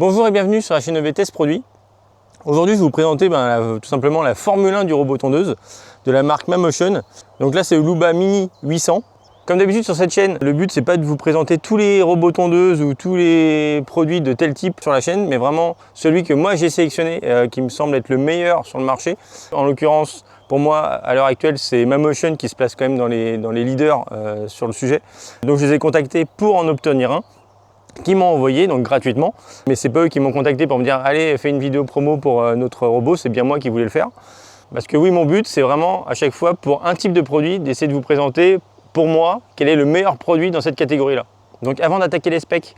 Bonjour et bienvenue sur la chaîne EV Test Produits. Aujourd'hui, je vais vous présenter tout simplement la Formule 1 du robot tondeuse de la marque Mamotion. Donc là, c'est le Luba Mini 800. Comme d'habitude sur cette chaîne, le but c'est pas de vous présenter tous les robots tondeuses ou tous les produits de tel type sur la chaîne, mais vraiment celui que moi j'ai sélectionné, qui me semble être le meilleur sur le marché. En l'occurrence, pour moi, à l'heure actuelle, c'est Mamotion qui se place quand même dans les leaders sur le sujet. Donc je les ai contactés pour en obtenir un, qui m'ont envoyé donc gratuitement, mais c'est pas eux qui m'ont contacté pour me dire allez fais une vidéo promo pour notre robot, c'est bien moi qui voulais le faire. Parce que oui, mon but c'est vraiment à chaque fois pour un type de produit d'essayer de vous présenter pour moi quel est le meilleur produit dans cette catégorie là. Donc avant d'attaquer les specs,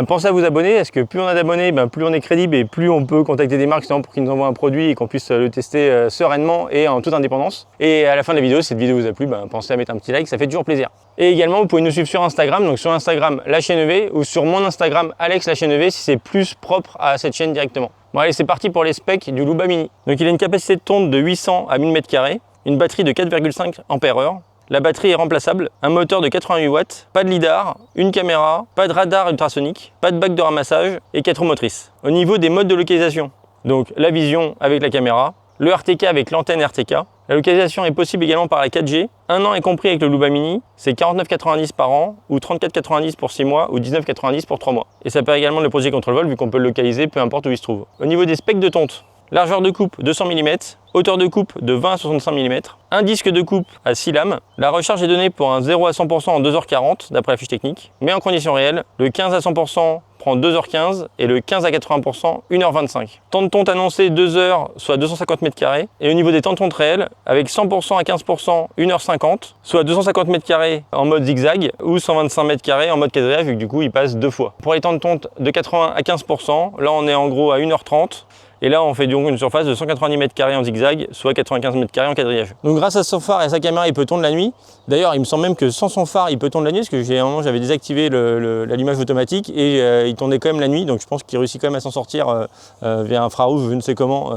pensez à vous abonner, parce que plus on a d'abonnés, plus on est crédible et plus on peut contacter des marques pour qu'ils nous envoient un produit et qu'on puisse le tester sereinement et en toute indépendance. Et à la fin de la vidéo, si cette vidéo vous a plu, pensez à mettre un petit like, ça fait toujours plaisir. Et également, vous pouvez nous suivre sur Instagram, donc sur Instagram la chaîne EV ou sur mon Instagram Alex la chaîne EV si c'est plus propre à cette chaîne directement. Bon allez, c'est parti pour les specs du Luba Mini. Donc il a une capacité de tonte de 800 à 1000 m², une batterie de 4,5 Ah. La batterie est remplaçable, un moteur de 88 watts, pas de lidar, une caméra, pas de radar ultrasonique, pas de bac de ramassage et 4 roues motrices. Au niveau des modes de localisation, donc la vision avec la caméra, le RTK avec l'antenne RTK. La localisation est possible également par la 4G. Un an est compris avec le Luba Mini, c'est 49,90 par an ou 34,90 pour 6 mois ou 19,90 pour 3 mois. Et ça permet également de le protéger contre le vol vu qu'on peut le localiser peu importe où il se trouve. Au niveau des specs de tonte, largeur de coupe 200 mm, hauteur de coupe de 20 à 65 mm, un disque de coupe à 6 lames. La recharge est donnée pour un 0 à 100% en 2h40 d'après la fiche technique, mais en conditions réelles, le 15 à 100% prend 2h15 et le 15 à 80% 1h25. Temps de tonte annoncé 2 heures, soit 250 m². Et au niveau des temps de tonte réels, avec 100% à 15%, 1h50, soit 250 m² en mode zigzag ou 125 m² en mode quadrillage, vu que du coup il passe 2 fois. Pour les temps de tonte de 80 à 15%, là on est en gros à 1h30. Et là, on fait donc une surface de 190 m² en zigzag, soit 95 m² en quadrillage. Donc grâce à son phare et à sa caméra, il peut tondre la nuit. D'ailleurs, il me semble même que sans son phare, il peut tondre la nuit, parce que j'avais désactivé l'allumage automatique et il tournait quand même la nuit. Donc je pense qu'il réussit quand même à s'en sortir via un infrarouge, je ne sais comment,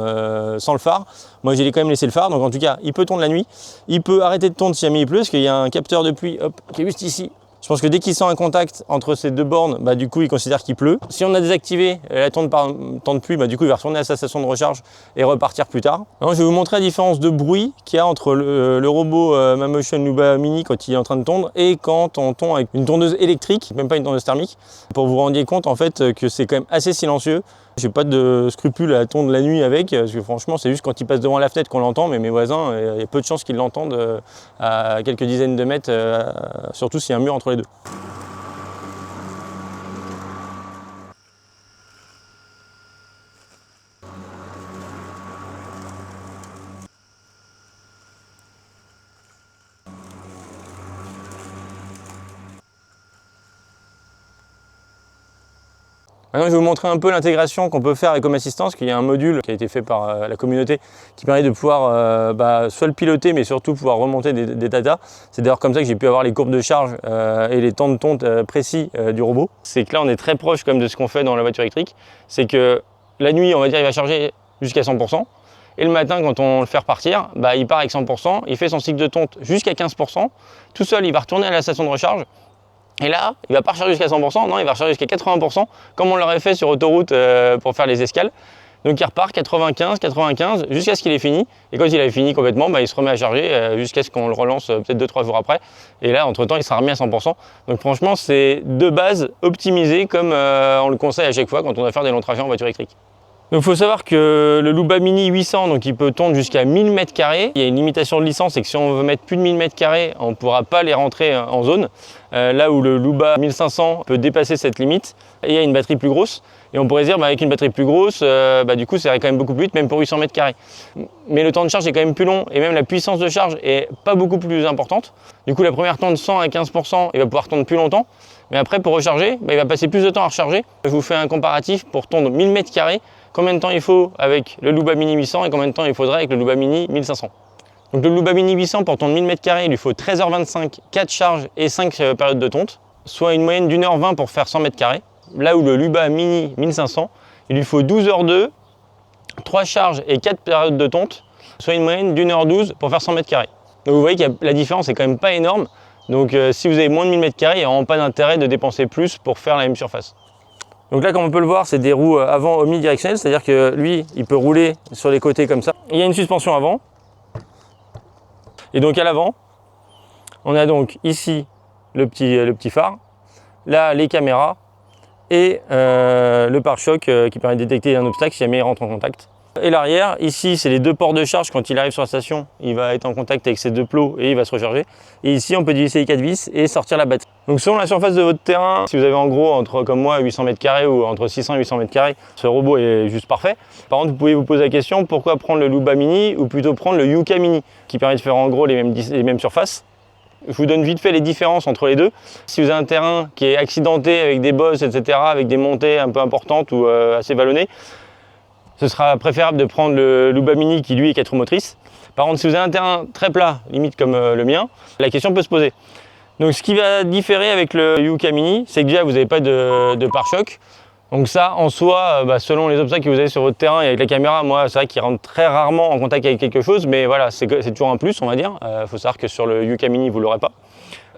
sans le phare. Moi, j'ai quand même laissé le phare, donc en tout cas, il peut tondre la nuit. Il peut arrêter de tondre si jamais il pleut, parce qu'il y a un capteur de pluie qui est juste ici. Je pense que dès qu'il sent un contact entre ces deux bornes, du coup il considère qu'il pleut. Si on a désactivé la tonte par temps de pluie, du coup il va retourner à sa station de recharge et repartir plus tard. Alors, je vais vous montrer la différence de bruit qu'il y a entre le robot Mamotion Luba Mini quand il est en train de tondre et quand on tond avec une tondeuse électrique, même pas une tondeuse thermique, pour vous rendiez compte en fait que c'est quand même assez silencieux. J'ai pas de scrupule à tondre la nuit avec, parce que franchement c'est juste quand il passe devant la fenêtre qu'on l'entend, mais mes voisins, il y a peu de chances qu'ils l'entendent à quelques dizaines de mètres, surtout s'il y a un mur entre les deux. Maintenant, je vais vous montrer un peu l'intégration qu'on peut faire avec Home Assistance, qu'il y a un module qui a été fait par la communauté qui permet de pouvoir soit le piloter, mais surtout pouvoir remonter des data. C'est d'ailleurs comme ça que j'ai pu avoir les courbes de charge et les temps de tonte précis du robot. C'est que là, on est très proche quand même de ce qu'on fait dans la voiture électrique. C'est que la nuit, on va dire, il va charger jusqu'à 100%. Et le matin, quand on le fait repartir, il part avec 100%, il fait son cycle de tonte jusqu'à 15%. Tout seul, il va retourner à la station de recharge. Et là, il ne va pas recharger jusqu'à 100%, non, il va recharger jusqu'à 80%, comme on l'aurait fait sur autoroute pour faire les escales. Donc il repart 95, 95, jusqu'à ce qu'il ait fini. Et quand il a fini complètement, il se remet à charger jusqu'à ce qu'on le relance peut-être 2-3 jours après. Et là, entre-temps, il sera remis à 100%. Donc franchement, c'est de base optimisé comme on le conseille à chaque fois quand on doit faire des longs trajets en voiture électrique. Donc il faut savoir que le Luba Mini 800, donc il peut tondre jusqu'à 1000 m². Il y a une limitation de licence, c'est que si on veut mettre plus de 1000 m², on ne pourra pas les rentrer en zone. Là où le Luba 1500 peut dépasser cette limite, et il y a une batterie plus grosse. Et on pourrait se dire avec une batterie plus grosse, du coup ça irait quand même beaucoup plus vite, même pour 800 m². Mais le temps de charge est quand même plus long et même la puissance de charge est pas beaucoup plus importante. Du coup la première tonde 100 à 15%, il va pouvoir tondre plus longtemps. Mais après pour recharger, il va passer plus de temps à recharger. Je vous fais un comparatif pour tondre 1000 m². Combien de temps il faut avec le Luba Mini 800 et combien de temps il faudrait avec le Luba Mini 1500. Donc le Luba Mini 800 pour tondre 1000 m², il lui faut 13h25, 4 charges et 5 périodes de tonte, soit une moyenne d'1h20 pour faire 100 m². Là où le Luba Mini 1500, il lui faut 12h02, 3 charges et 4 périodes de tonte, soit une moyenne d'1h12 pour faire 100 m². Donc vous voyez que la différence est quand même pas énorme. Donc si vous avez moins de 1000 m², il n'y a vraiment pas d'intérêt de dépenser plus pour faire la même surface. Donc là, comme on peut le voir, c'est des roues avant omnidirectionnelles, c'est-à-dire que lui, il peut rouler sur les côtés comme ça. Il y a une suspension avant. Et donc à l'avant, on a donc ici le petit phare, là les caméras et le pare-choc qui permet de détecter un obstacle si jamais il rentre en contact. Et l'arrière, ici c'est les deux ports de charge. Quand il arrive sur la station, il va être en contact avec ces deux plots et il va se recharger. Et ici on peut dévisser les 4 vis et sortir la batterie. Donc selon la surface de votre terrain, si vous avez en gros entre comme moi 800 m² ou entre 600 et 800 m², ce robot est juste parfait. Par contre, vous pouvez vous poser la question, pourquoi prendre le Luba Mini ou plutôt prendre le Yuka Mini qui permet de faire en gros les mêmes surfaces. Je vous donne vite fait les différences entre les deux. Si vous avez un terrain qui est accidenté avec des bosses, etc., avec des montées un peu importantes ou assez vallonnées, ce sera préférable de prendre le Luba Mini qui lui est 4 roues motrices. Par contre, si vous avez un terrain très plat, limite comme le mien, la question peut se poser. Donc ce qui va différer avec le Yuka Mini, c'est que déjà vous n'avez pas de pare-choc. Donc ça, en soi, selon les obstacles que vous avez sur votre terrain et avec la caméra, moi, c'est vrai qu'il rentre très rarement en contact avec quelque chose, mais voilà, c'est toujours un plus, on va dire. Faut savoir que sur le Yuka Mini, vous ne l'aurez pas.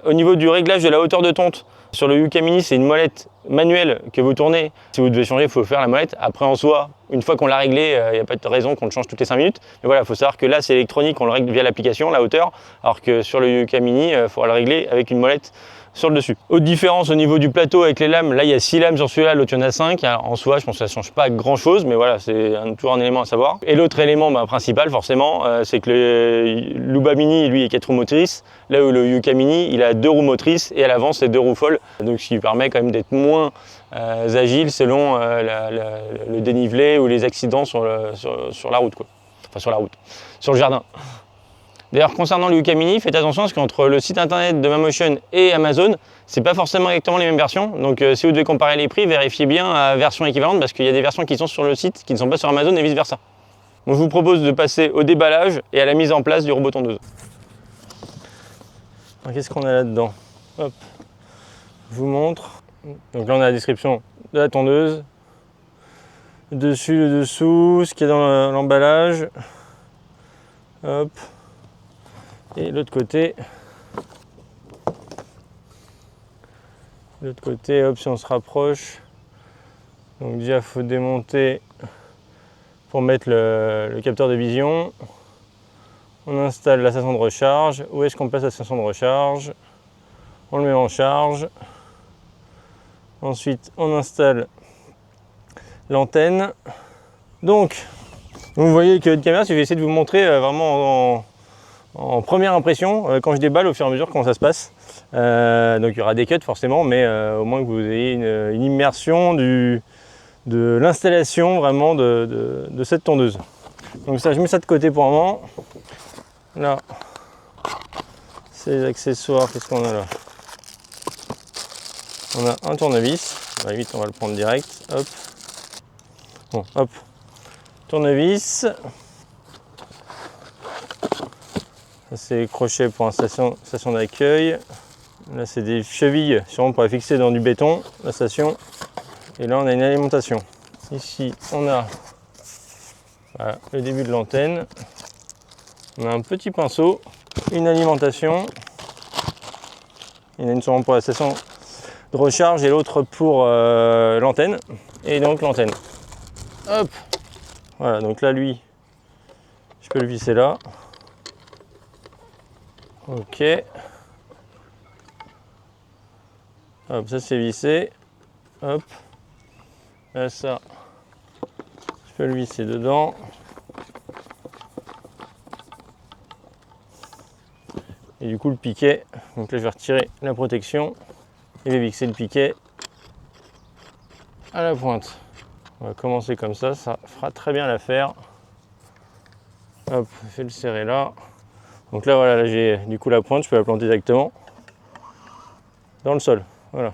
Au niveau du réglage de la hauteur de tonte, sur le Yuka Mini, c'est une molette manuelle que vous tournez. Si vous devez changer, il faut faire la molette. Après, en soi, une fois qu'on l'a réglé, il n'y a pas de raison qu'on le change toutes les 5 minutes. Mais voilà, il faut savoir que là, c'est électronique, on le règle via l'application, la hauteur, alors que sur le Yuka Mini, il faudra le régler avec une molette sur le dessus. Autre différence au niveau du plateau avec les lames, là il y a 6 lames sur celui-là, l'autre il y en a 5. Alors, en soi, je pense que ça ne change pas grand chose, mais voilà, c'est toujours un élément à savoir. Et l'autre élément principal, forcément, c'est que le Luba Mini, lui, est 4 roues motrices, là où le Yuka Mini, il a 2 roues motrices et à l'avant, c'est 2 roues folles. Donc, ce qui permet quand même d'être moins agile selon le dénivelé ou les accidents sur la route, quoi. Enfin, sur la route, sur le jardin. D'ailleurs, concernant le Yuka Mini, faites attention parce qu'entre le site internet de Mammotion et Amazon, c'est pas forcément exactement les mêmes versions. Donc si vous devez comparer les prix, vérifiez bien la version équivalente parce qu'il y a des versions qui sont sur le site qui ne sont pas sur Amazon et vice versa. Donc je vous propose de passer au déballage et à la mise en place du robot tondeuse. Qu'est-ce qu'on a là-dedans? Hop, je vous montre. Donc là on a la description de la tondeuse. Le dessus, le dessous, ce qu'il y a dans l'emballage. Hop. Et l'autre côté, hop, si on se rapproche, donc déjà il faut démonter pour mettre le capteur de vision. On installe la station de recharge. Où est-ce qu'on place la station de recharge? On le met en charge. Ensuite, on installe l'antenne. Donc, vous voyez que votre caméra, je vais essayer de vous montrer vraiment en première impression, quand je déballe au fur et à mesure comment ça se passe. Donc il y aura des cuts forcément, mais au moins que vous ayez une immersion de l'installation vraiment de cette tondeuse. Donc ça, je mets ça de côté pour un moment. Là, c'est les accessoires. Qu'est-ce qu'on a là? On a un tournevis. À la limite, on va le prendre direct. Hop. Bon, hop. Tournevis. C'est les crochets pour une station d'accueil. Là, c'est des chevilles sûrement pour la fixer dans du béton, la station. Et là, on a une alimentation. Ici, on a voilà, le début de l'antenne. On a un petit pinceau, une alimentation. Il y en a une sûrement pour la station de recharge et l'autre pour l'antenne. Et donc l'antenne. Hop. Voilà, donc là, lui, je peux le visser là. Ok. Hop, ça c'est vissé. Hop. Là, ça, je peux le visser dedans. Et du coup, le piquet. Donc là, je vais retirer la protection et je vais fixer le piquet à la pointe. On va commencer comme ça fera très bien l'affaire. Hop, je vais le serrer là. Donc là, voilà, là, j'ai du coup la pointe, je peux la planter directement dans le sol. Voilà.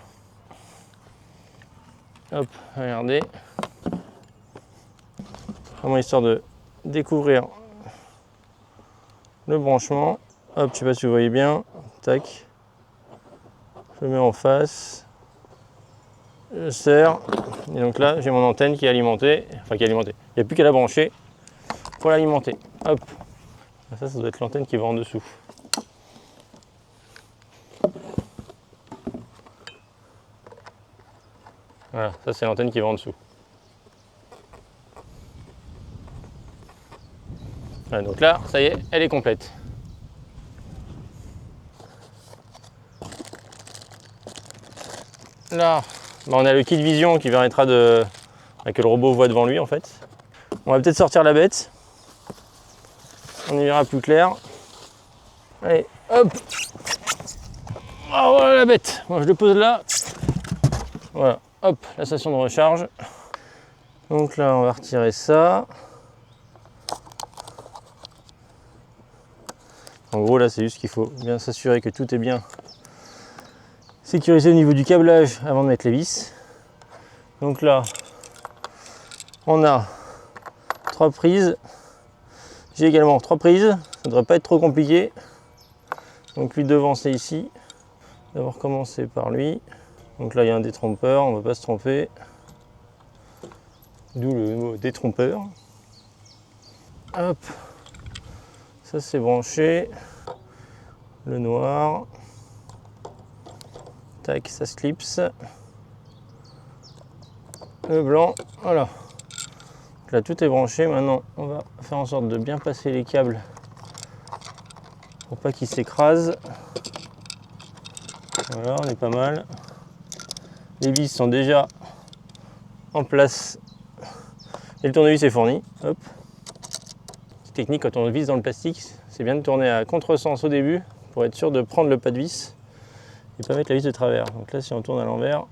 Hop, regardez. Vraiment histoire de découvrir le branchement. Hop, je sais pas si vous voyez bien. Tac. Je le mets en face. Je serre. Et donc là, j'ai mon antenne qui est alimentée. Enfin, qui est alimentée. Il n'y a plus qu'à la brancher pour l'alimenter. Hop. Ça doit être l'antenne qui va en dessous. Voilà, ça c'est l'antenne qui va en dessous. Voilà, donc là, ça y est, elle est complète. Là, on a le kit vision qui permettra que le robot voit devant lui en fait. On va peut-être sortir la bête. On y verra plus clair. Allez, hop. Ah voilà la bête. Bon, je le pose là. Voilà, hop, la station de recharge. Donc là, on va retirer ça. En gros, là, c'est juste qu'il faut bien s'assurer que tout est bien sécurisé au niveau du câblage avant de mettre les vis. Donc là, on a 3 prises. J'ai également 3 prises. Ça ne devrait pas être trop compliqué. Donc lui devant, c'est ici. D'abord commencer par lui. Donc là, il y a un détrompeur, on ne va pas se tromper. D'où le mot détrompeur. Hop. Ça, c'est branché. Le noir. Tac, ça se clipse. Le blanc, voilà. Donc là, tout est branché. Maintenant, on va faire en sorte de bien passer les câbles pour pas qu'ils s'écrasent. Voilà, on est pas mal. Les vis sont déjà en place et le tournevis est fourni. Hop. Petite technique, quand on visse dans le plastique, c'est bien de tourner à contresens au début pour être sûr de prendre le pas de vis et pas mettre la vis de travers. Donc là, si on tourne à l'envers,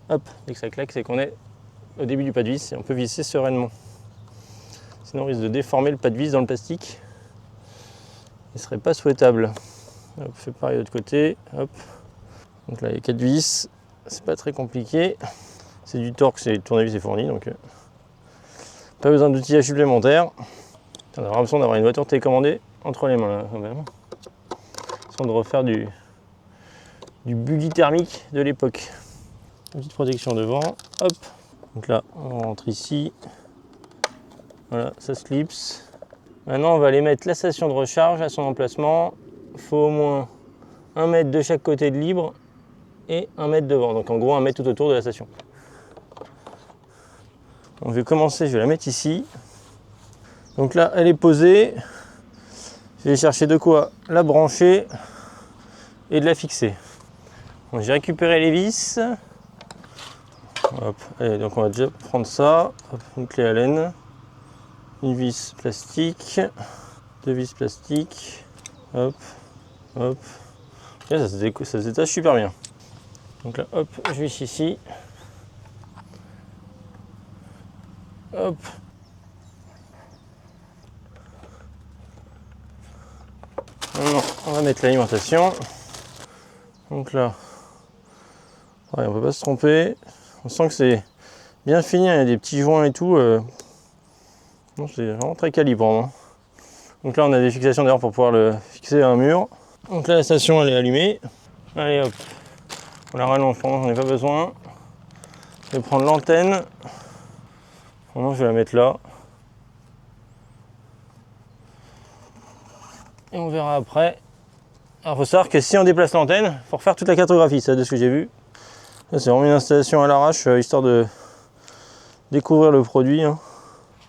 hop, dès que ça claque, c'est qu'on est au début du pas de vis et on peut visser sereinement. Sinon, on risque de déformer le pas de vis dans le plastique. Ce ne serait pas souhaitable. Hop, je fais pareil de l'autre côté. Hop. Donc là, il y a 4 vis. C'est pas très compliqué. C'est du torque, c'est le tournevis est fourni, donc pas besoin d'outillage supplémentaire. On a l'impression d'avoir une voiture télécommandée entre les mains là, quand même. Sans de refaire du buggy thermique de l'époque. Une petite protection devant. Hop. Donc là, on rentre ici. Voilà, ça se clipse. Maintenant, on va aller mettre la station de recharge à son emplacement. Il faut au moins 1 mètre de chaque côté de libre et 1 mètre devant. Donc en gros, 1 mètre tout autour de la station. On va commencer, je vais la mettre ici. Donc là, elle est posée. Je vais chercher de quoi la brancher et de la fixer. J'ai récupéré les vis. Hop. Allez, donc on va déjà prendre ça. Hop, une clé Allen. Une vis plastique. 2 vis plastiques. Hop. Hop. Et ça se détache super bien. Donc là, hop, je visse ici. Hop. Maintenant, on va mettre l'alimentation. Donc là, ouais, on ne peut pas se tromper. On sent que c'est bien fini, il y a des petits joints et tout. C'est vraiment très calibrant. Donc là, on a des fixations d'ailleurs pour pouvoir le fixer à un mur. Donc là, la station, elle est allumée. Allez hop, on la rallonge pendant j'en ai pas besoin. Je vais prendre l'antenne. Maintenant, je vais la mettre là. Et on verra après. Alors, il faut savoir que si on déplace l'antenne, il faut refaire toute la cartographie, ça de ce que j'ai vu. Là, c'est vraiment une installation à l'arrache, histoire de découvrir le produit. Hein.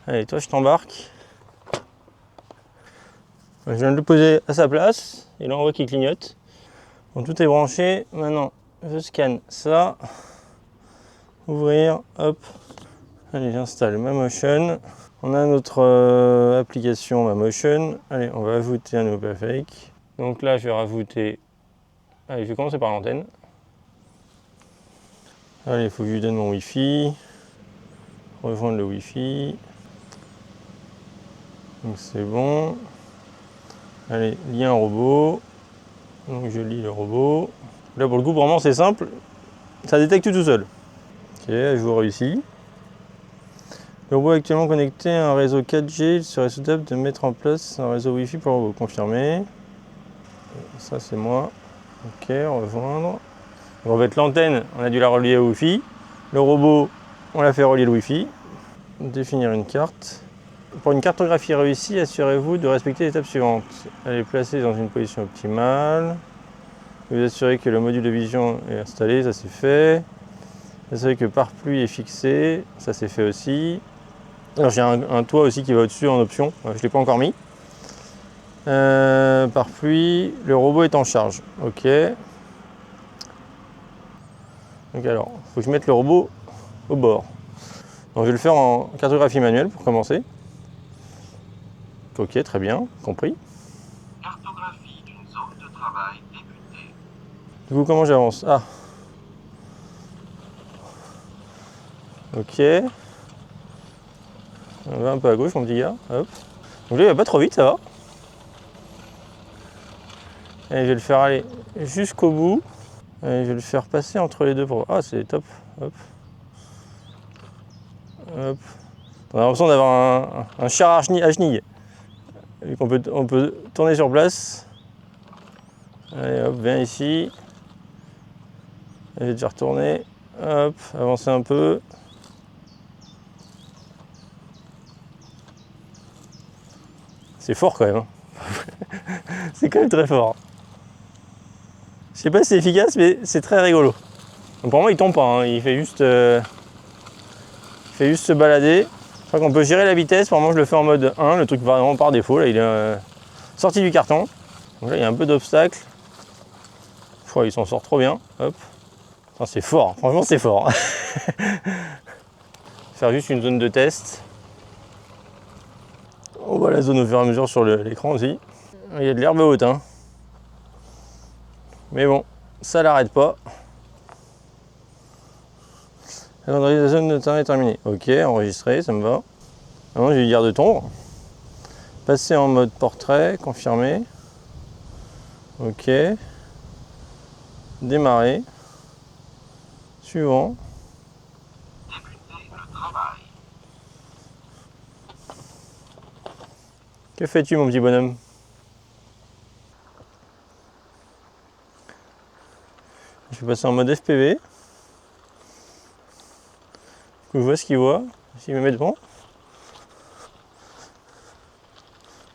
Allez, toi, je t'embarque. Je viens de le poser à sa place. Et là, on voit qu'il clignote. Donc, tout est branché. Maintenant, je scanne ça. Ouvrir, hop. Allez, j'installe ma Motion. On a notre application ma Motion. Allez, on va ajouter un nouveau fake. Donc là, je vais rajouter. Allez, je vais commencer par l'antenne. Allez, il faut que je lui donne mon Wi-Fi. Rejoindre le Wi-Fi. Donc c'est bon. Allez, lien robot. Donc je lis le robot. Là, pour le coup, vraiment, c'est simple. Ça détecte tout seul. Ok, ajout réussi. Le robot est actuellement connecté à un réseau 4G. Il serait souhaitable de mettre en place un réseau Wi-Fi pour le robot. Confirmer. Ça, c'est moi. Ok, rejoindre. Donc, en fait, l'antenne, on a dû la relier au Wi-Fi. Le robot, on l'a fait relier le Wi-Fi. Définir une carte. Pour une cartographie réussie, assurez-vous de respecter l'étape suivante. Elle est placée dans une position optimale. Vous assurez que le module de vision est installé, ça c'est fait. C'est vrai que pare-pluie est fixé, ça c'est fait aussi. Alors j'ai un toit aussi qui va au-dessus en option, je ne l'ai pas encore mis. Pare-pluie, le robot est en charge, ok. Donc alors, il faut que je mette le robot au bord. Donc je vais le faire en cartographie manuelle pour commencer. Ok, très bien, compris. Cartographie d'une zone de travail débutée. Du coup, comment j'avance? Ah. Ok. On va un peu à gauche, mon petit gars. Hop. Donc là, il va pas trop vite, ça va. Et je vais le faire aller jusqu'au bout. Et je vais le faire passer entre les deux. Ah, c'est top. Hop. Hop. On a l'impression d'avoir un char à chenilles. On peut tourner sur place. Allez, hop, viens ici. Je vais déjà retourner. Hop, avancer un peu. C'est fort quand même. Hein. C'est quand même très fort. Je sais pas si c'est efficace, mais c'est très rigolo. Donc pour moi, il tombe pas. Hein. Il fait juste se balader. Je crois qu'on peut gérer la vitesse. Pour moi, je le fais en mode 1. Le truc va vraiment par défaut. Là, il est sorti du carton. Donc là, il y a un peu d'obstacle. Je crois qu'il s'en sort trop bien. Hop. C'est fort. Franchement, c'est fort. Faire juste une zone de test. On voit la zone au fur et à mesure sur l'écran aussi. Il y a de l'herbe haute. Hein. Mais bon, ça l'arrête pas. La zone de terrain est terminée. Ok, enregistré, ça me va. Maintenant, je vais lui dire de tondre. Passer en mode portrait, confirmer. Ok. Démarrer. Suivant. Débuter le travail. Que fais-tu, mon petit bonhomme? Je vais passer en mode FPV. Je vois ce qu'il voit. S'il me met devant.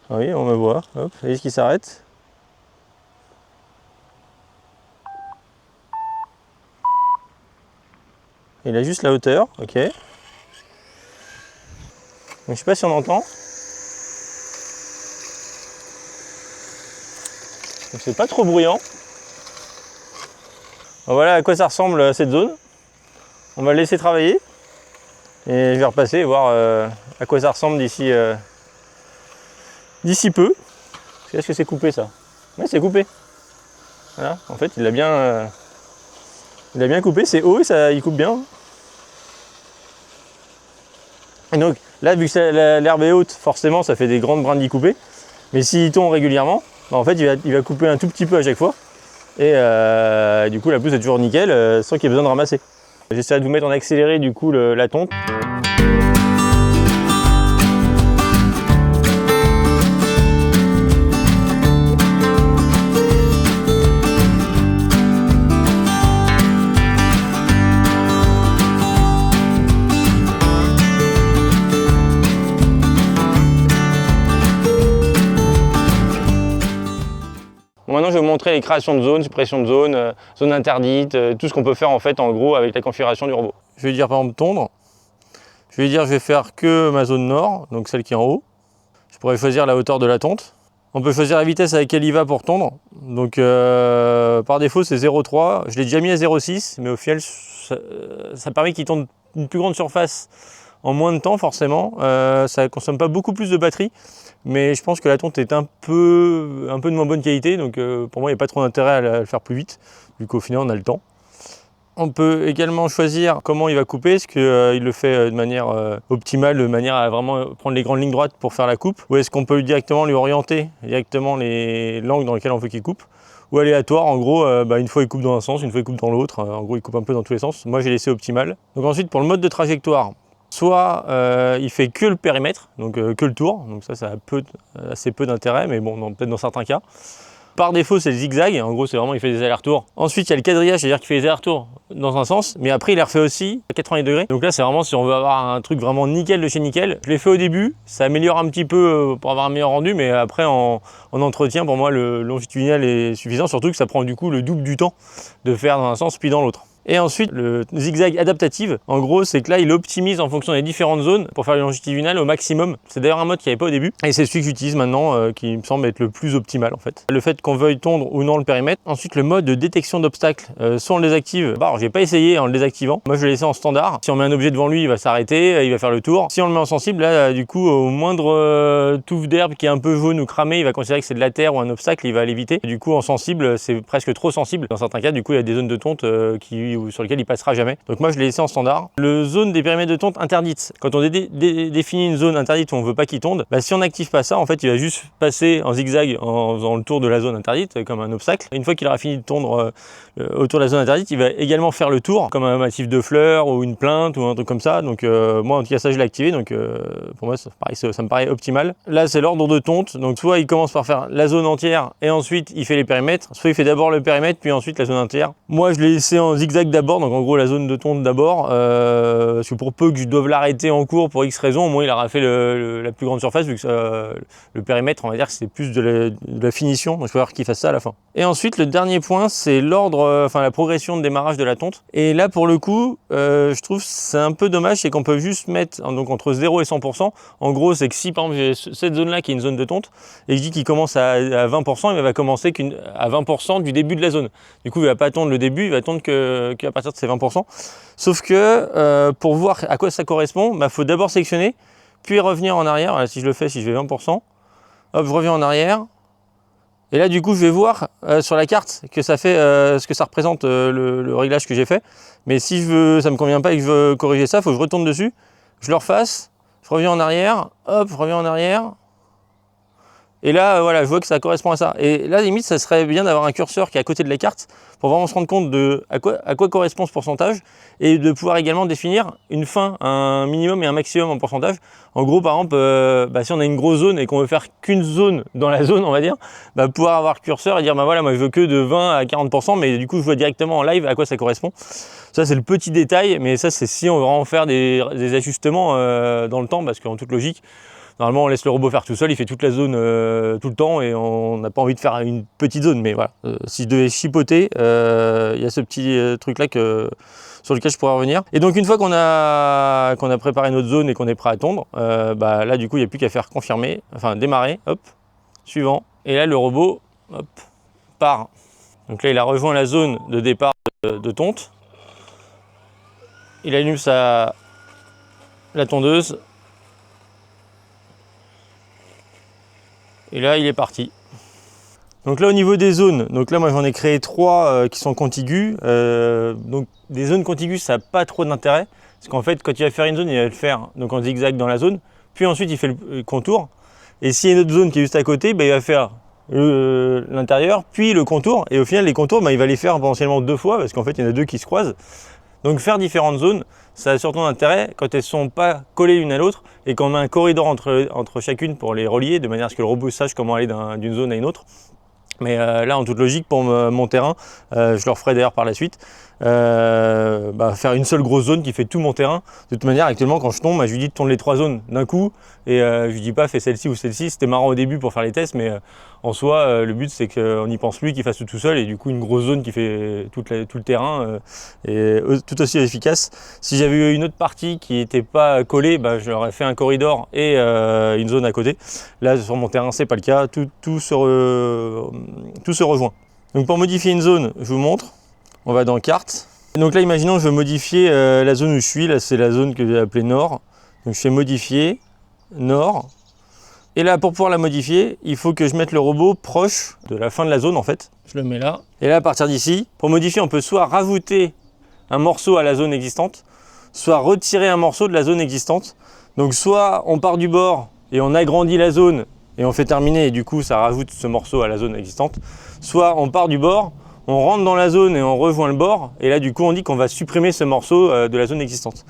Ah oui, on me voit. Hop, est-ce qu'il s'arrête? Il a juste la hauteur, ok. Donc, je sais pas si on entend. C'est pas trop bruyant. Voilà à quoi ça ressemble cette zone. On va le laisser travailler. Et je vais repasser et voir à quoi ça ressemble d'ici peu. Est-ce que c'est coupé ça? Oui, c'est coupé. Voilà, en fait, il a bien coupé. C'est haut et il coupe bien. Et donc là, vu que l'herbe est haute, forcément, ça fait des grandes brindilles coupées. Mais s'il tombe régulièrement, bah, en fait, il va couper un tout petit peu à chaque fois. Et du coup, la pousse est toujours nickel, sans qu'il y ait besoin de ramasser. J'essaierai de vous mettre en accéléré du coup la tonte. Bon, maintenant, je vais vous montrer les créations de zones, suppression de zones, zones interdites, tout ce qu'on peut faire en fait en gros avec la configuration du robot. Je vais dire par exemple tondre. Je vais dire je vais faire que ma zone nord, donc celle qui est en haut. Je pourrais choisir la hauteur de la tonte. On peut choisir la vitesse avec laquelle il va pour tondre. Donc par défaut c'est 0,3. Je l'ai déjà mis à 0,6, mais au final ça permet qu'il tonde une plus grande surface en moins de temps forcément. Ça ne consomme pas beaucoup plus de batterie. Mais je pense que la tonte est un peu de moins bonne qualité, donc pour moi il n'y a pas trop d'intérêt à le faire plus vite, vu qu'au final on a le temps. On peut également choisir comment il va couper, est-ce qu'il le fait de manière optimale, de manière à vraiment prendre les grandes lignes droites pour faire la coupe, ou est-ce qu'on peut directement lui orienter directement l'angle dans lequel on veut qu'il coupe, ou aléatoire, en gros, une fois il coupe dans un sens, une fois il coupe dans l'autre, en gros il coupe un peu dans tous les sens. Moi j'ai laissé optimal. Donc ensuite pour le mode de trajectoire, soit il fait que le périmètre, donc que le tour, donc ça a assez peu d'intérêt, mais bon, peut-être dans certains cas. Par défaut, c'est le zigzag, en gros, c'est vraiment il fait des allers-retours. Ensuite, il y a le quadrillage, c'est-à-dire qu'il fait des allers-retours dans un sens, mais après, il les refait aussi à 90 degrés. Donc là, c'est vraiment si on veut avoir un truc vraiment nickel de chez nickel. Je l'ai fait au début, ça améliore un petit peu pour avoir un meilleur rendu, mais après, en entretien, pour moi, le longitudinal est suffisant, surtout que ça prend du coup le double du temps de faire dans un sens puis dans l'autre. Et ensuite, le zigzag adaptative, en gros, c'est que là, il optimise en fonction des différentes zones pour faire une longitudinale au maximum. C'est d'ailleurs un mode qu'il n'y avait pas au début. Et c'est celui que j'utilise maintenant, qui me semble être le plus optimal en fait. Le fait qu'on veuille tondre ou non le périmètre. Ensuite, le mode de détection d'obstacles, soit on le désactive. Bah, alors, j'ai pas essayé en le désactivant. Moi, je l'ai laissé en standard. Si on met un objet devant lui, il va s'arrêter, il va faire le tour. Si on le met en sensible, là, du coup, au moindre touffe d'herbe qui est un peu jaune ou cramé, il va considérer que c'est de la terre ou un obstacle, il va l'éviter. Du coup, en sensible, c'est presque trop sensible. Dans certains cas, du coup, il y a des zones de tonte sur lesquelles il passera jamais. Donc moi, je l'ai laissé en standard. Le zone des périmètres de tonte interdites. Quand on définit une zone interdite où on veut pas qu'il tonde, bah, si on n'active pas ça, en fait, il va juste passer en zigzag en faisant le tour de la zone interdite comme un obstacle. Une fois qu'il aura fini de tondre autour de la zone interdite, il va également faire le tour comme un massif de fleurs ou une plainte ou un truc comme ça. Donc moi, en tout cas, ça, je l'ai activé. Donc pour moi, ça me paraît optimal. Là, c'est l'ordre de tonte. Donc soit il commence par faire la zone entière et ensuite il fait les périmètres, soit il fait d'abord le périmètre puis ensuite la zone entière. Moi, je l'ai laissé en zigzag d'abord, donc en gros la zone de tonte d'abord, parce que pour peu que je doive l'arrêter en cours pour X raison, au moins il aura fait la plus grande surface, vu que le périmètre, on va dire que c'est plus de la finition, donc je vais voir qu'il fasse ça à la fin. Et ensuite, le dernier point, c'est l'ordre, enfin la progression de démarrage de la tonte. Et là, pour le coup, je trouve c'est un peu dommage, c'est qu'on peut juste mettre donc entre 0 et 100%. En gros, c'est que si par exemple j'ai cette zone-là qui est une zone de tonte, et que je dis qu'il commence à 20%, il va commencer à 20% du début de la zone. Du coup, il ne va pas attendre le début, il va attendre qu'à partir de ces 20%. Sauf que pour voir à quoi ça correspond, il faut d'abord sélectionner, puis revenir en arrière. Voilà, si je le fais, si je fais 20%, hop, je reviens en arrière. Et là, du coup, je vais voir sur la carte que ça fait ce que ça représente le réglage que j'ai fait. Mais si ça ne me convient pas et que je veux corriger ça, il faut que je retourne dessus, je le refasse, je reviens en arrière, hop, je reviens en arrière. Et là, voilà, je vois que ça correspond à ça. Et là, limite, ça serait bien d'avoir un curseur qui est à côté de la carte pour vraiment se rendre compte de à quoi correspond ce pourcentage et de pouvoir également définir une fin, un minimum et un maximum en pourcentage. En gros, par exemple, si on a une grosse zone et qu'on veut faire qu'une zone dans la zone, on va dire, pouvoir avoir le curseur et dire, voilà, moi je veux que de 20 à 40%, mais du coup, je vois directement en live à quoi ça correspond. Ça, c'est le petit détail, mais ça, c'est si on veut vraiment faire des ajustements dans le temps, parce qu'en toute logique, normalement, on laisse le robot faire tout seul, il fait toute la zone tout le temps et on n'a pas envie de faire une petite zone. Mais voilà, si je devais chipoter, il y a ce petit truc-là sur lequel je pourrais revenir. Et donc, une fois qu'on a préparé notre zone et qu'on est prêt à tondre, là, du coup, il n'y a plus qu'à faire confirmer, enfin démarrer, hop, suivant. Et là, le robot, hop, part. Donc là, il a rejoint la zone de départ de tonte. Il allume la tondeuse. Et là, il est parti. Donc là, au niveau des zones, donc là, moi, j'en ai créé 3 qui sont contiguës. Donc, des zones contiguës, ça n'a pas trop d'intérêt. Parce qu'en fait, quand il va faire une zone, il va le faire donc en zigzag dans la zone. Puis ensuite, il fait le contour. Et s'il y a une autre zone qui est juste à côté, il va faire l'intérieur, puis le contour. Et au final, les contours, il va les faire potentiellement 2 fois, parce qu'en fait, il y en a 2 qui se croisent. Donc faire différentes zones, ça a surtout d'intérêt quand elles ne sont pas collées l'une à l'autre et qu'on met un corridor entre chacune pour les relier, de manière à ce que le robot sache comment aller d'une zone à une autre. Mais là, en toute logique, pour mon terrain, je le referai d'ailleurs par la suite, faire une seule grosse zone qui fait tout mon terrain. De toute manière, actuellement, quand je tombe, je lui dis de tourner les 3 zones d'un coup et je lui dis pas fais celle-ci ou celle-ci. C'était marrant au début pour faire les tests, mais en soi, le but c'est qu'on n'y pense plus, qu'il fasse tout seul et du coup, une grosse zone qui fait tout le terrain est tout aussi efficace. Si j'avais eu une autre partie qui n'était pas collée, je leur aurais fait un corridor et une zone à côté. Là, sur mon terrain, c'est pas le cas. Tout se rejoint. Donc pour modifier une zone, je vous montre. On va dans carte. Donc là, imaginons que je veux modifier la zone où je suis. Là, c'est la zone que j'ai appelée nord. Donc je fais modifier, nord. Et là, pour pouvoir la modifier, il faut que je mette le robot proche de la fin de la zone en fait. Je le mets là. Et là, à partir d'ici, pour modifier, on peut soit rajouter un morceau à la zone existante, soit retirer un morceau de la zone existante. Donc soit on part du bord et on agrandit la zone et on fait terminer et du coup ça rajoute ce morceau à la zone existante. Soit on part du bord, on rentre dans la zone et on rejoint le bord et là du coup on dit qu'on va supprimer ce morceau de la zone existante.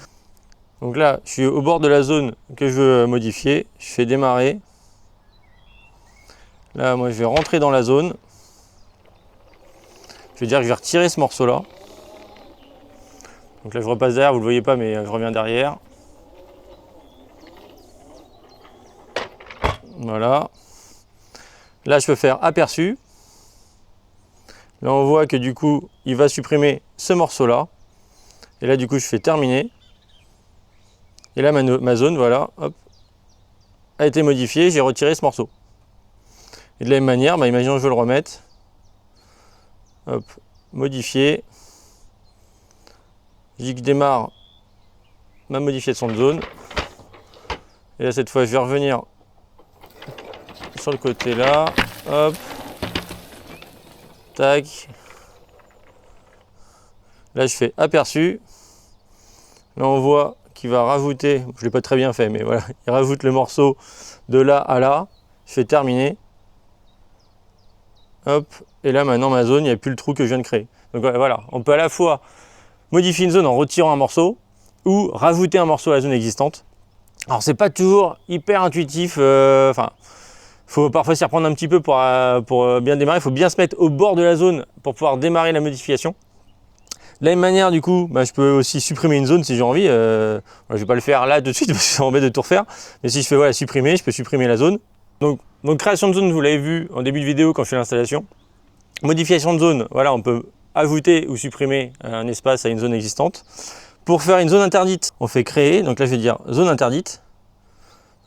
Donc là je suis au bord de la zone que je veux modifier, je fais démarrer. Là moi je vais rentrer dans la zone. Je vais dire que je vais retirer ce morceau là. Donc là je repasse derrière, vous ne le voyez pas mais je reviens derrière. Voilà. Là, je peux faire aperçu. Là, on voit que du coup, il va supprimer ce morceau-là. Et là, du coup, je fais terminer. Et là, ma zone, voilà, hop, a été modifiée. J'ai retiré ce morceau. Et de la même manière, imaginons que je veux le remettre. Hop, modifier. Je dis que je démarre ma modification de zone. Et là, cette fois, je vais revenir sur le côté là. Hop. Tac. Là, je fais aperçu. Là, on voit qu'il va rajouter, je ne l'ai pas très bien fait, mais voilà, il rajoute le morceau de là à là. Je fais terminer. Hop. Et là, maintenant, ma zone, il n'y a plus le trou que je viens de créer. Donc voilà, on peut à la fois modifier une zone en retirant un morceau ou rajouter un morceau à la zone existante. Alors, c'est pas toujours hyper intuitif. Enfin, faut parfois s'y reprendre un petit peu pour bien démarrer. Il faut bien se mettre au bord de la zone pour pouvoir démarrer la modification. De la même manière, du coup, je peux aussi supprimer une zone si j'ai envie. Je ne vais pas le faire là tout de suite parce que ça m'embête de tout refaire. Mais si je fais supprimer, je peux supprimer la zone. Donc création de zone, vous l'avez vu en début de vidéo quand je fais l'installation. Modification de zone, voilà, on peut ajouter ou supprimer un espace à une zone existante. Pour faire une zone interdite, on fait créer. Donc là, je vais dire zone interdite.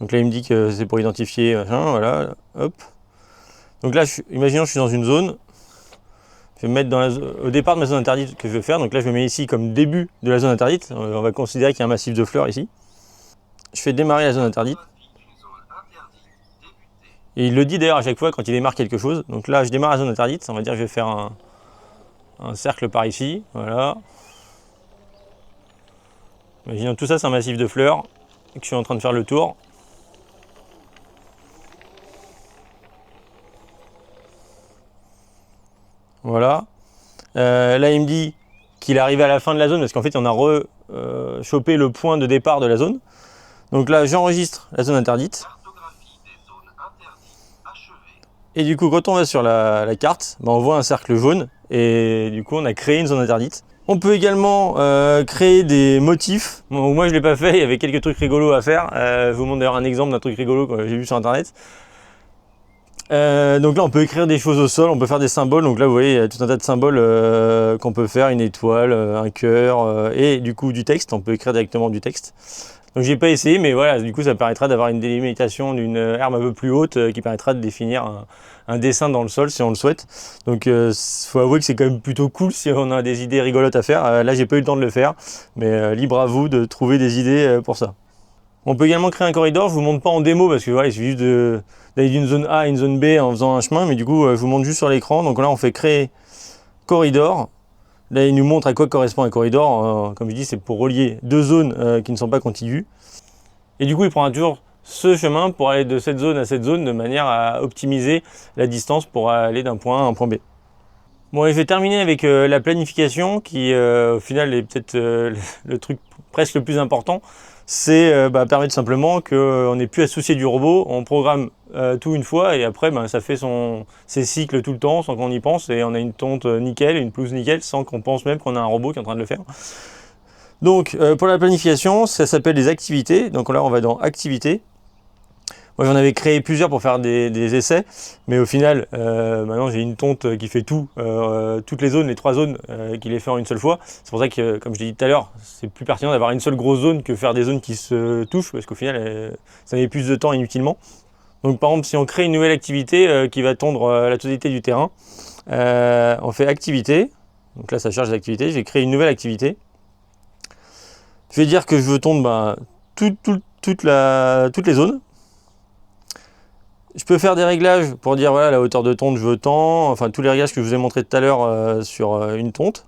Donc là, il me dit que c'est pour identifier, machin, voilà, hop. Donc là, imaginons que je suis dans une zone. Je vais me mettre au départ de ma zone interdite que je veux faire. Donc là, je me mets ici comme début de la zone interdite. On va considérer qu'il y a un massif de fleurs ici. Je fais démarrer la zone interdite. Et il le dit d'ailleurs à chaque fois quand il démarre quelque chose. Donc là, je démarre la zone interdite. On va dire que je vais faire un cercle par ici. Voilà. Imaginons tout ça, c'est un massif de fleurs. Et que je suis en train de faire le tour. Voilà. Là, il me dit qu'il est arrivé à la fin de la zone parce qu'en fait, on a chopé le point de départ de la zone. Donc là, j'enregistre la zone interdite. Cartographie des zones interdites achevée. Et du coup, quand on va sur la carte, on voit un cercle jaune. Et du coup, on a créé une zone interdite. On peut également créer des motifs. Bon, moi, je ne l'ai pas fait. Il y avait quelques trucs rigolos à faire. Je vous montre d'ailleurs un exemple d'un truc rigolo que j'ai vu sur Internet. Donc là, on peut écrire des choses au sol, on peut faire des symboles. Donc là, vous voyez, il y a tout un tas de symboles qu'on peut faire, une étoile, un cœur, et du coup du texte. On peut écrire directement du texte. Donc j'ai pas essayé, mais voilà, du coup, ça permettra d'avoir une délimitation d'une herbe un peu plus haute qui permettra de définir un dessin dans le sol si on le souhaite. Donc faut avouer que c'est quand même plutôt cool si on a des idées rigolotes à faire. Là, j'ai pas eu le temps de le faire, mais libre à vous de trouver des idées pour ça. On peut également créer un corridor, je vous montre pas en démo parce que voilà, il suffit juste d'aller d'une zone A à une zone B en faisant un chemin, mais du coup je vous montre juste sur l'écran. Donc là on fait créer corridor. Là il nous montre à quoi correspond un corridor. Comme je dis, c'est pour relier deux zones qui ne sont pas contiguës. Et du coup il prendra toujours ce chemin pour aller de cette zone à cette zone de manière à optimiser la distance pour aller d'un point A à un point B. Bon, et je vais terminer avec la planification qui au final est peut-être le truc presque le plus important. C'est permettre simplement qu'on n'ait plus à se soucier du robot, on programme tout une fois et après ça fait ses cycles tout le temps sans qu'on y pense et on a une tonte nickel, une pelouse nickel sans qu'on pense même qu'on a un robot qui est en train de le faire. Donc pour la planification, ça s'appelle des activités. Donc là on va dans activités. Moi j'en avais créé plusieurs pour faire des essais, mais au final maintenant j'ai une tonte qui fait toutes les zones, les 3 zones qui les fait en une seule fois. C'est pour ça que, comme je l'ai dit tout à l'heure, c'est plus pertinent d'avoir une seule grosse zone que faire des zones qui se touchent, parce qu'au final ça met plus de temps inutilement. Donc par exemple si on crée une nouvelle activité qui va tondre la totalité du terrain, on fait activité, donc là ça charge l'activité, j'ai créé une nouvelle activité. Je vais dire que je veux tondre toutes les zones. Je peux faire des réglages pour dire voilà la hauteur de tonte je veux tant, enfin tous les réglages que je vous ai montré tout à l'heure sur une tonte.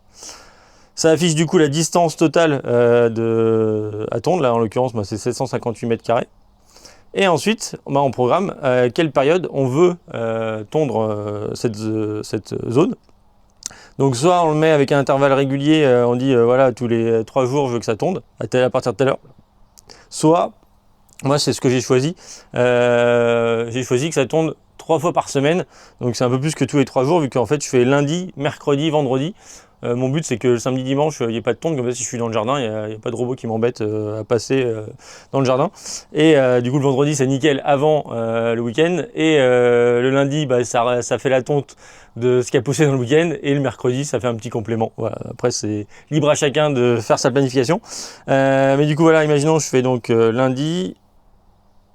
Ça affiche du coup la distance totale à tondre, là en l'occurrence c'est 758 mètres carrés. Et ensuite on programme quelle période on veut tondre cette zone. Donc soit on le met avec un intervalle régulier, on dit voilà tous les 3 jours je veux que ça tonde, à partir de telle heure. Soit moi, c'est ce que j'ai choisi. J'ai choisi que ça tonde 3 fois par semaine. Donc, c'est un peu plus que tous les 3 jours, vu qu'en fait, je fais lundi, mercredi, vendredi. Mon but c'est que le samedi dimanche il n'y ait pas de tonte, comme ça si je suis dans le jardin il n'y a pas de robot qui m'embête à passer dans le jardin. Et du coup le vendredi c'est nickel avant le week-end, et le lundi bah, ça fait la tonte de ce qui a poussé dans le week-end, et le mercredi ça fait un petit complément. Voilà. Après c'est libre à chacun de faire sa planification. Mais du coup voilà, imaginons je fais donc lundi,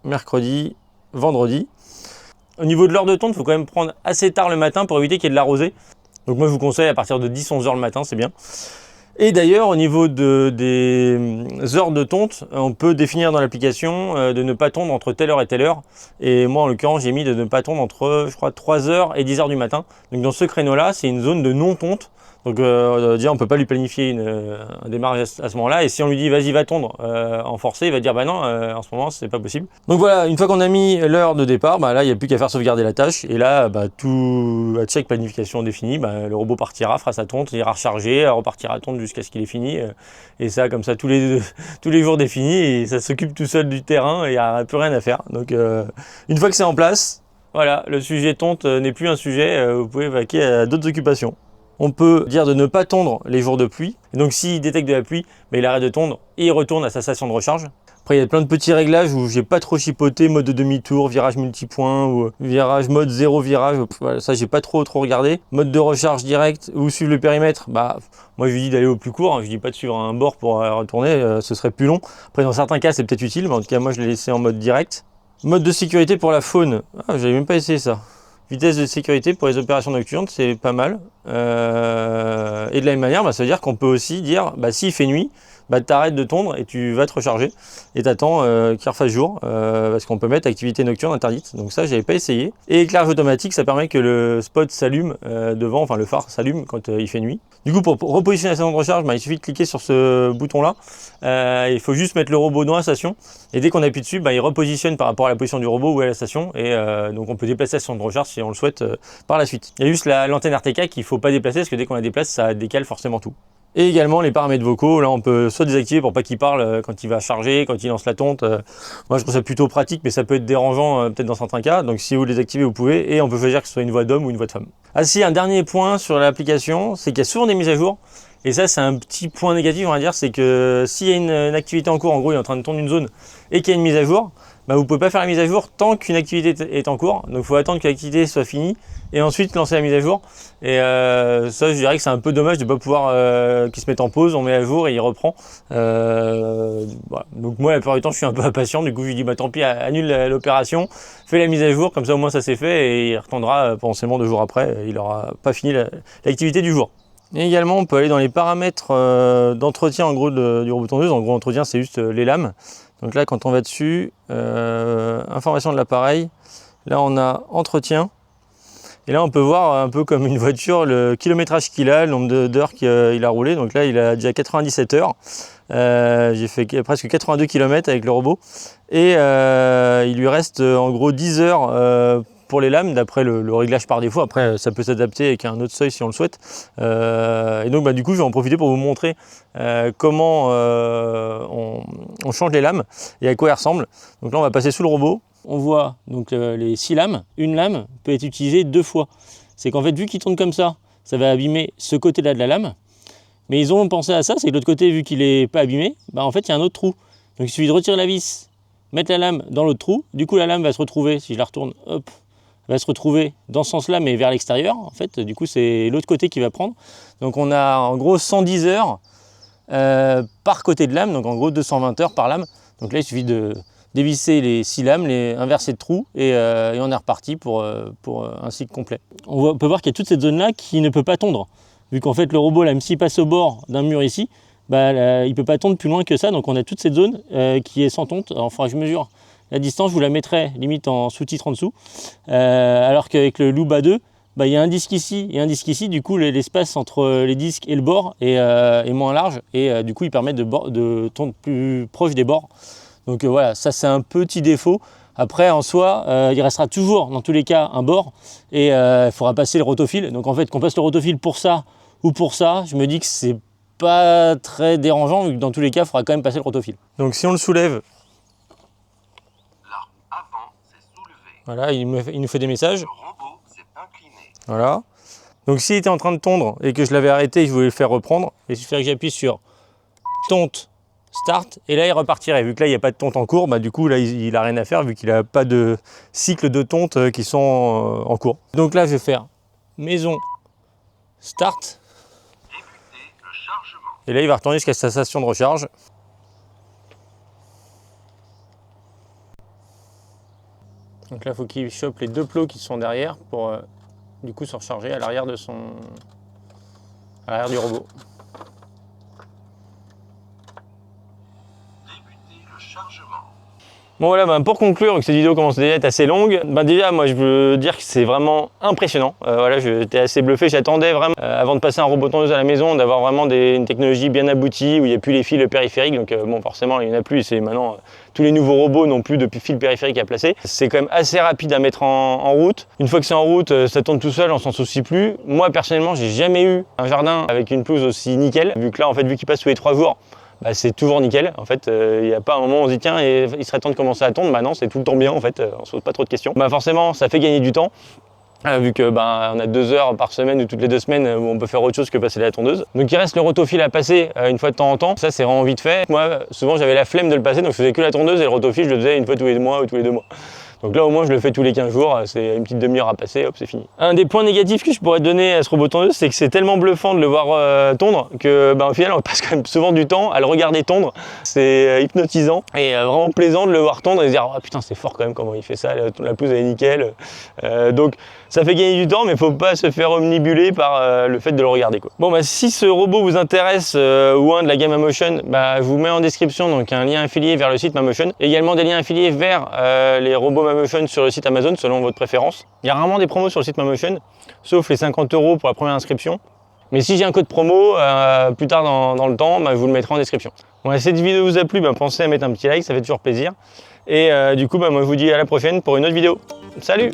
mercredi, vendredi. Au niveau de l'heure de tonte, il faut quand même prendre assez tard le matin pour éviter qu'il y ait de la rosée. Donc moi je vous conseille à partir de 10-11 heures le matin, c'est bien. Et d'ailleurs au niveau des heures de tonte, on peut définir dans l'application de ne pas tondre entre telle heure et telle heure. Et moi en l'occurrence j'ai mis de ne pas tondre entre je crois 3h et 10h du matin. Donc dans ce créneau là c'est une zone de non-tonte. Donc déjà on peut pas lui planifier un démarrage à ce moment-là, et si on lui dit vas-y va tondre en forcé, il va dire bah non en ce moment c'est pas possible. Donc voilà, une fois qu'on a mis l'heure de départ, bah là il n'y a plus qu'à faire sauvegarder la tâche, et là bah, tout à chaque planification définie, bah, le robot partira, fera sa tonte, il ira recharger, repartira à tonte jusqu'à ce qu'il ait fini, et ça comme ça tous les jours définis, et ça s'occupe tout seul du terrain et il n'y a plus rien à faire. Donc une fois que c'est en place, voilà, le sujet tonte n'est plus un sujet, vous pouvez vaquer à d'autres occupations. On peut dire de ne pas tondre les jours de pluie. Et donc s'il détecte de la pluie, mais il arrête de tondre et il retourne à sa station de recharge. Après il y a plein de petits réglages où j'ai pas trop chipoté, mode de demi-tour, virage multipoint, ou virage mode 0 virage, voilà, ça j'ai pas trop regardé. Mode de recharge direct ou suivre le périmètre, bah moi je lui dis d'aller au plus court, hein, je dis pas de suivre un bord pour retourner, ce serait plus long. Après dans certains cas c'est peut-être utile, mais en tout cas moi je l'ai laissé en mode direct. Mode de sécurité pour la faune, j'avais même pas essayé ça. Vitesse de sécurité pour les opérations nocturnes, c'est pas mal. Et de la même manière, bah, ça veut dire qu'on peut aussi dire, bah, s'il fait nuit, bah, t'arrêtes de tondre et tu vas te recharger. Et t'attends qu'il refasse jour, parce qu'on peut mettre activité nocturne interdite. Donc ça, j'avais pas essayé. Et éclairage automatique, ça permet que le spot s'allume devant, enfin le phare s'allume quand il fait nuit. Du coup, pour repositionner la station de recharge, bah, il suffit de cliquer sur ce bouton-là. Il faut juste mettre le robot dans la station. Et dès qu'on appuie dessus, bah, il repositionne par rapport à la position du robot ou à la station. Et donc on peut déplacer la station de recharge si on le souhaite par la suite. Il y a juste l'antenne RTK qu'il ne faut pas déplacer, parce que dès qu'on la déplace, ça décale forcément tout. Et également les paramètres vocaux, là on peut soit désactiver pour pas qu'il parle quand il va charger, quand il lance la tonte. Moi je trouve ça plutôt pratique, mais ça peut être dérangeant peut-être dans certains cas. Donc si vous le désactivez, vous pouvez, et on peut choisir que ce soit une voix d'homme ou une voix de femme. Ah si, un dernier point sur l'application, c'est qu'il y a souvent des mises à jour. Et ça c'est un petit point négatif on va dire, c'est que s'il y a une activité en cours, en gros il est en train de tondre une zone et qu'il y a une mise à jour, bah, vous ne pouvez pas faire la mise à jour tant qu'une activité est en cours. Donc il faut attendre que l'activité soit finie et ensuite lancer la mise à jour. Et ça, je dirais que c'est un peu dommage de ne pas pouvoir qu'il se mette en pause, on met à jour et il reprend. Voilà. Donc moi, la plupart du temps, je suis un peu impatient. Du coup, je lui dis bah, tant pis, annule l'opération, fais la mise à jour, comme ça au moins ça c'est fait, et il retendra potentiellement 2 jours après. Il n'aura pas fini l'activité du jour. Et également, on peut aller dans les paramètres d'entretien en gros du robot tondeuse. En gros, entretien, c'est juste les lames. Donc là, quand on va dessus, information de l'appareil, là on a entretien. Et là, on peut voir un peu comme une voiture le kilométrage qu'il a, le nombre d'heures qu'il a roulé. Donc là, il a déjà 97 heures. J'ai fait presque 82 km avec le robot. Et il lui reste en gros 10 heures pour les lames, d'après le réglage par défaut. Après, ça peut s'adapter avec un autre seuil si on le souhaite. Et donc, bah, du coup, je vais en profiter pour vous montrer comment on change les lames et à quoi elles ressemblent. Donc là, on va passer sous le robot. On voit donc les 6 lames. Une lame peut être utilisée 2 fois. C'est qu'en fait, vu qu'il tourne comme ça va abîmer ce côté-là de la lame. Mais ils ont pensé à ça, c'est que l'autre côté, vu qu'il n'est pas abîmé, bah, en fait, il y a un autre trou. Donc il suffit de retirer la vis, mettre la lame dans l'autre trou. Du coup, la lame va se retrouver, si je la retourne, hop, va se retrouver dans ce sens-là, mais vers l'extérieur. En fait, du coup, c'est l'autre côté qui va prendre. Donc on a en gros 110 heures par côté de lame, donc en gros 220 heures par lame. Donc là, il suffit de dévisser les 6 lames, les inverser de trous, et on est reparti pour un cycle complet. On peut voir qu'il y a toute cette zone-là qui ne peut pas tondre. Vu qu'en fait le robot, là, même s'il passe au bord d'un mur ici, bah, là, il ne peut pas tondre plus loin que ça. Donc on a toute cette zone qui est sans tonte. Alors il faudra que je mesure la distance, je vous la mettrai limite en sous-titre en dessous. Alors qu'avec le Luba 2, bah, il y a un disque ici et un disque ici. Du coup l'espace entre les disques et le bord est moins large, et du coup il permet de tondre plus proche des bords. Donc voilà, ça c'est un petit défaut. Après en soi, il restera toujours dans tous les cas un bord, et il faudra passer le rotofil. Donc en fait qu'on passe le rotofil pour ça ou pour ça, je me dis que c'est pas très dérangeant, vu que dans tous les cas il faudra quand même passer le rotofil. Donc si on le soulève, La roue avant s'est soulevée. voilà, il nous fait des messages. Le robot s'est incliné. Voilà. Donc s'il était en train de tondre et que je l'avais arrêté et que je voulais le faire reprendre, il suffirait que j'appuie sur tonte, start, et là il repartirait. Vu que là il n'y a pas de tonte en cours, bah, du coup là il n'a rien à faire vu qu'il n'a pas de cycle de tonte qui sont en cours. Donc là je vais faire maison, start, Débuter le chargement. et là il va retourner jusqu'à sa station de recharge. Donc là il faut qu'il chope les deux plots qui sont derrière pour du coup se recharger à l'arrière de à l'arrière du robot. Débuter le chargement. Bon voilà, pour conclure, que cette vidéo commence déjà à être assez longue, déjà moi je veux dire que c'est vraiment impressionnant. Voilà, j'étais assez bluffé, j'attendais vraiment, avant de passer un robot tondeuse à la maison, d'avoir vraiment une technologie bien aboutie, où il n'y a plus les fils périphériques, donc bon forcément il n'y en a plus, c'est maintenant tous les nouveaux robots n'ont plus de fils périphériques à placer. C'est quand même assez rapide à mettre en route. Une fois que c'est en route, ça tourne tout seul, on s'en soucie plus. Moi personnellement, j'ai jamais eu un jardin avec une pelouse aussi nickel, vu que là en fait, vu qu'il passe tous les 3 jours, bah, c'est toujours nickel. En fait, il n'y a pas un moment où on se dit tiens, il serait temps de commencer à tondre. Bah non, c'est tout le temps bien en fait, on se pose pas trop de questions. Bah forcément, ça fait gagner du temps. Vu que on a 2 heures par semaine ou toutes les 2 semaines où on peut faire autre chose que passer la tondeuse. Donc il reste le rotofil à passer une fois de temps en temps. Ça c'est vraiment vite fait. Moi souvent j'avais la flemme de le passer, donc je faisais que la tondeuse et le rotofil je le faisais une fois tous les mois ou tous les 2 mois. Donc là au moins je le fais tous les 15 jours, c'est une petite demi-heure à passer, hop c'est fini. Un des points négatifs que je pourrais donner à ce robot tondeuse, c'est que c'est tellement bluffant de le voir tondre que au final on passe quand même souvent du temps à le regarder tondre. C'est hypnotisant et vraiment plaisant de le voir tondre et se dire oh putain c'est fort quand même comment il fait ça, la pelouse elle est nickel. Donc ça fait gagner du temps mais faut pas se faire omnibuler par le fait de le regarder quoi. Bon si ce robot vous intéresse ou un de la gamme Mamotion, je vous mets en description donc un lien affilié vers le site Mamotion. Également des liens affiliés vers les robots Mamotion sur le site Amazon selon votre préférence. Il y a rarement des promos sur le site Mamotion, sauf les 50 € pour la première inscription. Mais si j'ai un code promo, plus tard dans le temps, je vous le mettrai en description. Bon, si cette vidéo vous a plu, pensez à mettre un petit like, ça fait toujours plaisir. Et du coup, moi je vous dis à la prochaine pour une autre vidéo. Salut!